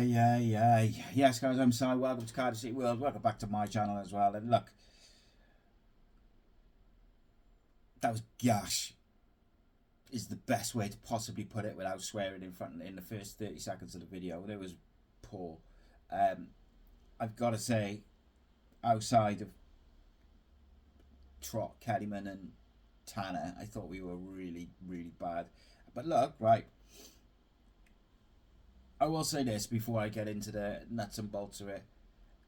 Yes, guys, I'm Si. Welcome to CardiffCityWorld. Welcome back to my channel as well. And look, that was gash. Is the best way to possibly put it without swearing in the first 30 seconds of the video. It was poor. I've got to say, outside of Trot, Kellyman, and Tanner, I thought we were really, really bad. But look, right. I will say this before I get into the nuts and bolts of it.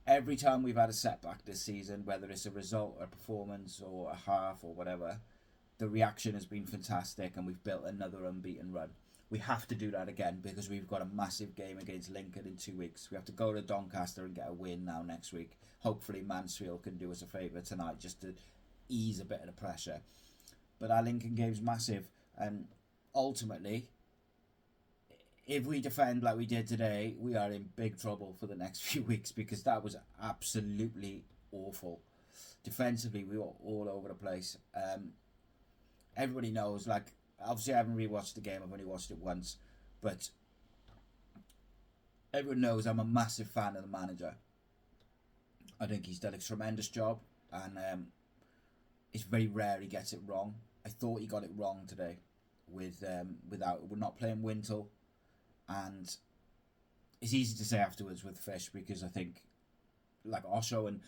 Every time we've had a setback this season, whether it's a result or a performance or a half or whatever, the reaction has been fantastic and we've built another unbeaten run. We have to do that again because we've got a massive game against Lincoln in 2 weeks. We have to go to Doncaster and get a win now next week. Hopefully Mansfield can do us a favour tonight just to ease a bit of the pressure. But our Lincoln game's massive, and ultimately, if we defend like we did today, we are in big trouble for the next few weeks because that was absolutely awful. Defensively, we were all over the place. Everybody knows, like, obviously I haven't rewatched the game, I've only watched it once, but everyone knows I'm a massive fan of the manager. I think he's done a tremendous job, and it's very rare he gets it wrong. I thought he got it wrong today we're not playing Wintle. And it's easy to say afterwards with Fish because I think like Osho and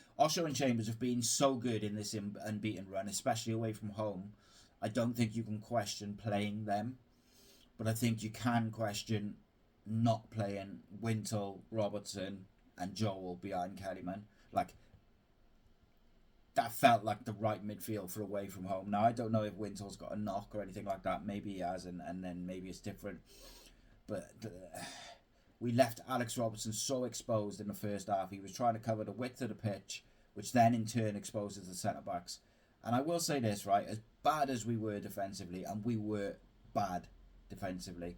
Chambers have been so good in this unbeaten run, especially away from home. I don't think you can question playing them, but I think you can question not playing Wintle, Robertson and Joel behind Kellyman. Like, that felt like the right midfield for away from home. Now, I don't know if Wintle's got a knock or anything like that. Maybe he has, and then maybe it's different. But we left Alex Robertson so exposed in the first half. He was trying to cover the width of the pitch, which then in turn exposes the centre-backs. And I will say this, right, as bad as we were defensively, and we were bad defensively,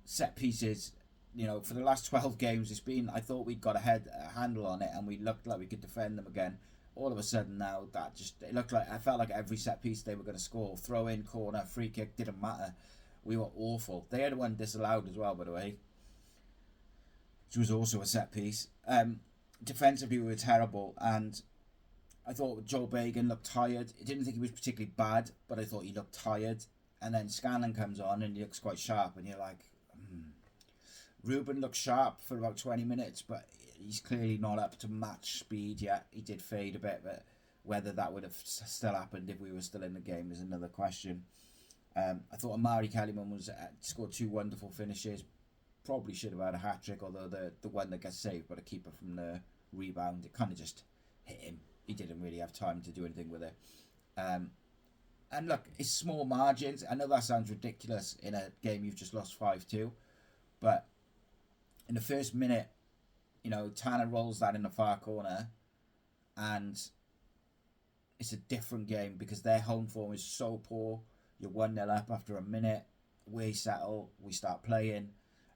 set pieces, you know, for the last 12 games, it's been, I thought we'd got a handle on it, and we looked like we could defend them again. All of a sudden now, it looked like, I felt like every set piece they were going to score. Throw in, corner, free kick, didn't matter. We were awful. They had one disallowed as well, by the way, which was also a set piece. Defensively, we were terrible, and I thought Joe Bagan looked tired. I didn't think he was particularly bad, but I thought he looked tired. And then Scanlon comes on, and he looks quite sharp, and you're like, Ruben looks sharp for about 20 minutes, but he's clearly not up to match speed yet. He did fade a bit, but whether that would have still happened if we were still in the game is another question. I thought Amari Kellyman scored two wonderful finishes. Probably should have had a hat-trick, although the one that gets saved by the keeper from the rebound, it kind of just hit him. He didn't really have time to do anything with it. And look, it's small margins. I know that sounds ridiculous in a game you've just lost 5-2, but in the first minute, you know, Tanner rolls that in the far corner, and it's a different game because their home form is so poor. You're 1-0 up after a minute, we settle, we start playing,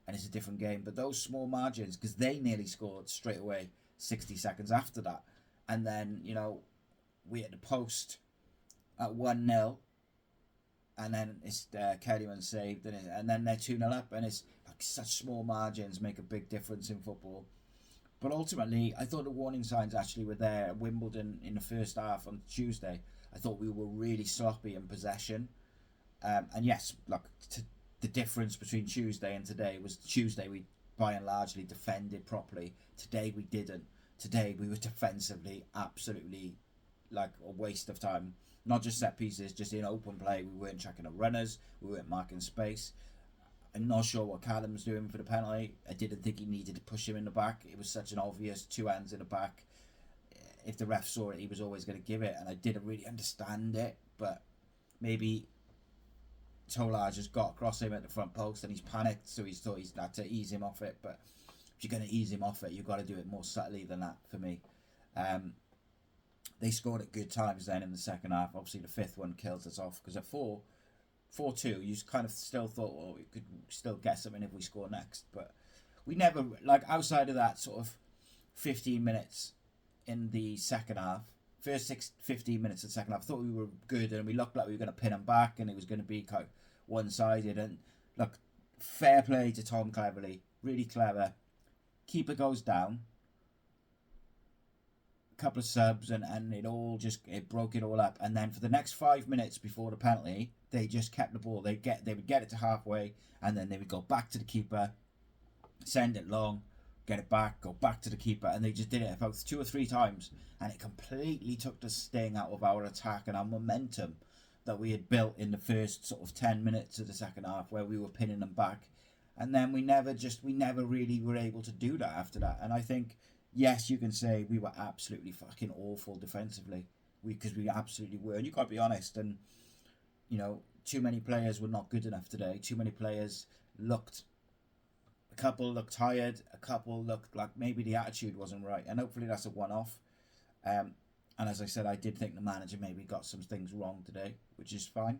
and it's a different game. But those small margins, because they nearly scored straight away 60 seconds after that. And then, you know, we hit the post at 1-0, and then it's Kellyman saved, and then they're 2-0 up, and it's like such small margins make a big difference in football. But ultimately, I thought the warning signs actually were there at Wimbledon in the first half on Tuesday. I thought we were really sloppy in possession. And yes, look, the difference between Tuesday and today was Tuesday we by and largely defended properly. Today we didn't. Today we were defensively absolutely like a waste of time. Not just set pieces, just in open play. We weren't checking the runners. We weren't marking space. I'm not sure what Callum's doing for the penalty. I didn't think he needed to push him in the back. It was such an obvious two hands in the back. If the ref saw it, he was always going to give it. And I didn't really understand it. But maybe Tolar just got across him at the front post and he's panicked, so he's thought he's had to ease him off it. But if you're going to ease him off it, you've got to do it more subtly than that for me. They scored at good times then in the second half. Obviously the fifth one kills us off because at 4-2 you kind of still thought, well, we could still get something if we score next. But we never, like, outside of that sort of 15 minutes in the second half, first 15 minutes of the second half, I thought we were good and we looked like we were going to pin them back and it was going to be kind of one-sided. And look, fair play to Tom Cleverley, really clever. keeper goes down, a couple of subs, and it broke it all up. And then for the next 5 minutes before the penalty, they just kept the ball. They would get it to halfway, and then they would go back to the keeper, send it long, get it back, go back to the keeper, and they just did it about 2 or 3 times, and it completely took the sting out of our attack and our momentum that we had built in the first sort of 10 minutes of the second half, where we were pinning them back. And then we never really were able to do that after that. And I think, yes, you can say we were absolutely fucking awful defensively, because we absolutely were, and you got to be honest. And too many players were not good enough today. Too many players looked. A couple looked tired. A couple looked like maybe the attitude wasn't right, and hopefully that's a one-off. And as I said, I did think the manager maybe got some things wrong today, which is fine.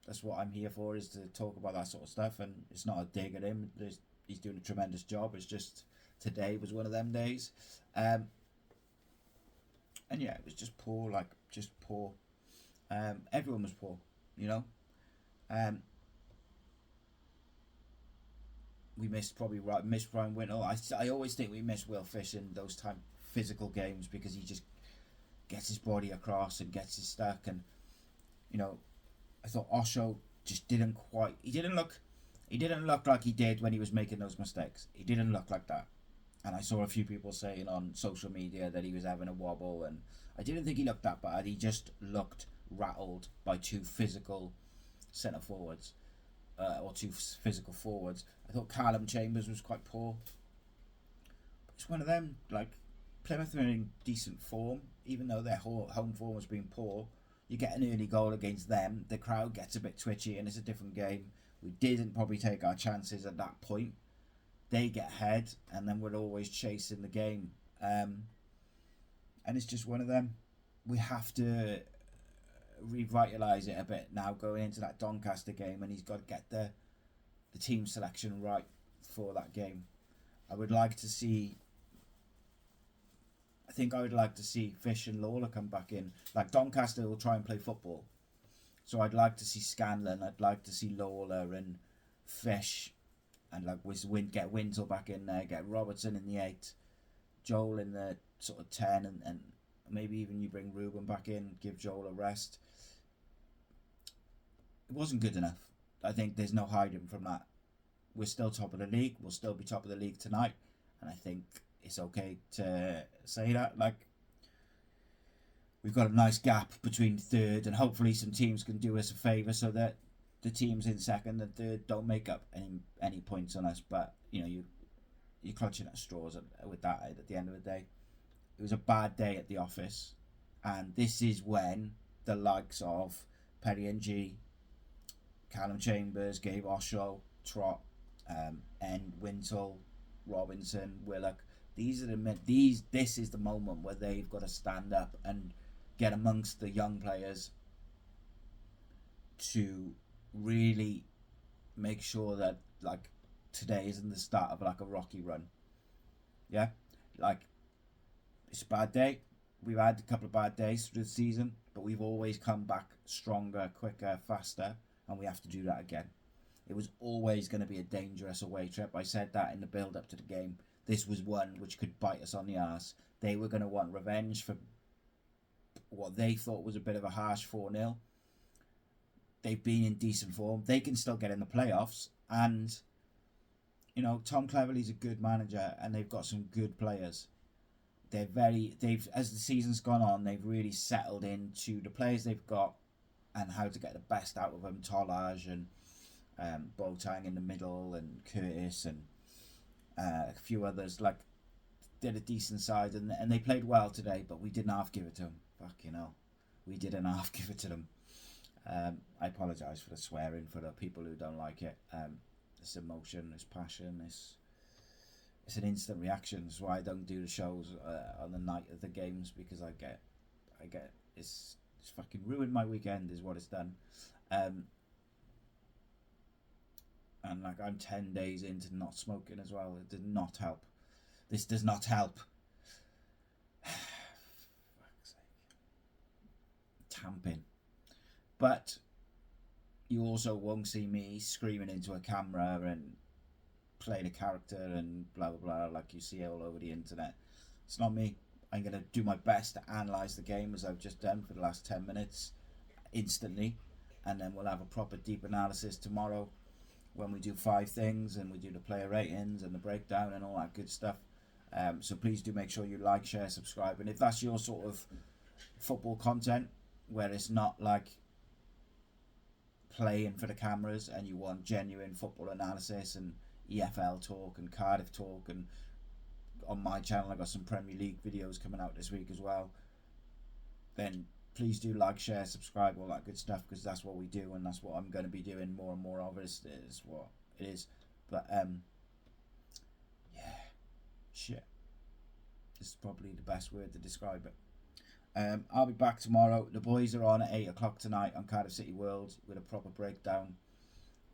That's what I'm here for, is to talk about that sort of stuff, and it's not a dig at him. He's doing a tremendous job. It's just today was one of them days. And yeah, it was just poor, just poor. Everyone was poor, we missed Brian Whittle. I always think we miss Will Fish in those type physical games, because he just gets his body across and gets his stuck. And I thought Osho just didn't look like he did when he was making those mistakes. He didn't look like that. And I saw a few people saying on social media that he was having a wobble, and I didn't think he looked that bad. He just looked rattled by 2 physical centre forwards, or 2 physical forwards. I thought Callum Chambers was quite poor. It's one of them, Plymouth are in decent form, even though their home form has been poor. You get an early goal against them, the crowd gets a bit twitchy, and it's a different game. We didn't probably take our chances at that point. They get ahead, and then we're always chasing the game. And it's just one of them. We have to revitalise it a bit now going into that Doncaster game, and he's got to get the team selection right for that game. I would like to see Fish and Lawler come back in. Doncaster will try and play football, so I'd like to see Scanlon, I'd like to see Lawler and Fish, and get Wintle back in there, get Robertson in the 8, Joel in the sort of 10, and maybe even you bring Ruben back in, give Joel a rest. It wasn't good enough. I think there's no hiding from that. We're still top of the league. We'll still be top of the league tonight, and I think it's okay to say that. We've got a nice gap between third, and hopefully some teams can do us a favour so that the teams in second and third don't make up any points on us. But you're clutching at straws with that at the end of the day. It was a bad day at the office, and this is when the likes of Matty Angel, Callum Chambers, Gabe Osho, Trott, and Wintle, Robinson, Willock. This is the moment where they've got to stand up and get amongst the young players to really make sure that today isn't the start of a rocky run. Yeah, it's a bad day. We've had a couple of bad days through the season, but we've always come back stronger, quicker, faster, and we have to do that again. It was always going to be a dangerous away trip. I said that in the build-up to the game. This was one which could bite us on the arse. They were going to want revenge for what they thought was a bit of a harsh 4-0. They've been in decent form. They can still get in the playoffs. And, Tom Cleverley's a good manager, and they've got some good players. As the season's gone on, they've really settled into the players they've got and how to get the best out of them. Tolaj and Boateng in the middle, and Curtis, and a few others. Did a decent side, and they played well today, but we didn't half give it to them. Fucking hell, we didn't half give it to them. I apologise for the swearing for the people who don't like it. It's emotion, it's passion, it's an instant reaction. That's why I don't do the shows on the night of the games, because I get it's fucking ruined my weekend is what it's done. And I'm 10 days into not smoking as well. It did not help. This does not help. Fuck's sake. Tamping. But you also won't see me screaming into a camera and playing a character and blah blah blah like you see all over the internet. It's not me. I'm going to do my best to analyse the game as I've just done for the last 10 minutes instantly, and then we'll have a proper deep analysis tomorrow when we do 5 things and we do the player ratings and the breakdown and all that good stuff. So please do make sure you like, share, subscribe, and if that's your sort of football content where it's not like playing for the cameras and you want genuine football analysis and EFL talk and Cardiff talk, and on my channel I got some Premier League videos coming out this week as well, then please do like, share, subscribe, all that good stuff, because that's what we do and that's what I'm going to be doing more and more of. Is what it is. But yeah, shit, this is probably the best word to describe it. I'll be back tomorrow. The boys are on at 8 o'clock tonight on Cardiff City World with a proper breakdown.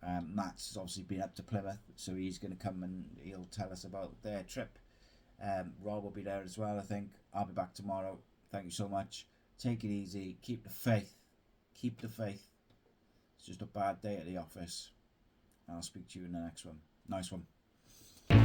Matt's obviously been up to Plymouth, so he's going to come and he'll tell us about their trip. Rob will be there as well, I think. I'll be back tomorrow. Thank you so much. Take it easy. Keep the faith. Keep the faith. It's just a bad day at the office. I'll speak to you in the next one. Nice one.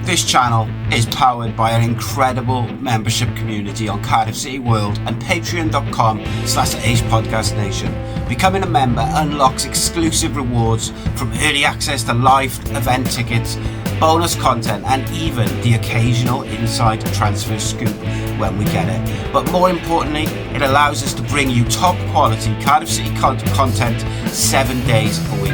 This channel is powered by an incredible membership community on Cardiff City World and patreon.com/AcePodcastNation. Becoming a member unlocks exclusive rewards from early access to live event tickets, bonus content, and even the occasional inside transfer scoop when we get it. But more importantly, it allows us to bring you top quality Cardiff City content 7 days a week.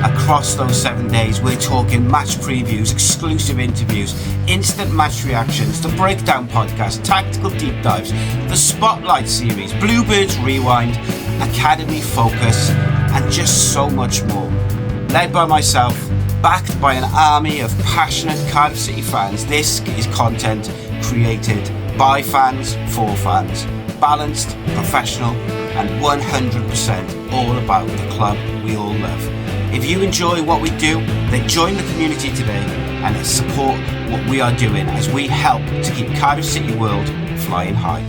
Across those 7 days, we're talking match previews, exclusive interviews, instant match reactions, the breakdown podcast, tactical deep dives, the spotlight series, Bluebirds Rewind, Academy Focus, and just so much more. Led by myself, backed by an army of passionate Cardiff City fans, this is content created by fans for fans, balanced, professional, and 100% all about the club we all love. If you enjoy what we do, then join the community today and support what we are doing as we help to keep Cardiff City World flying high.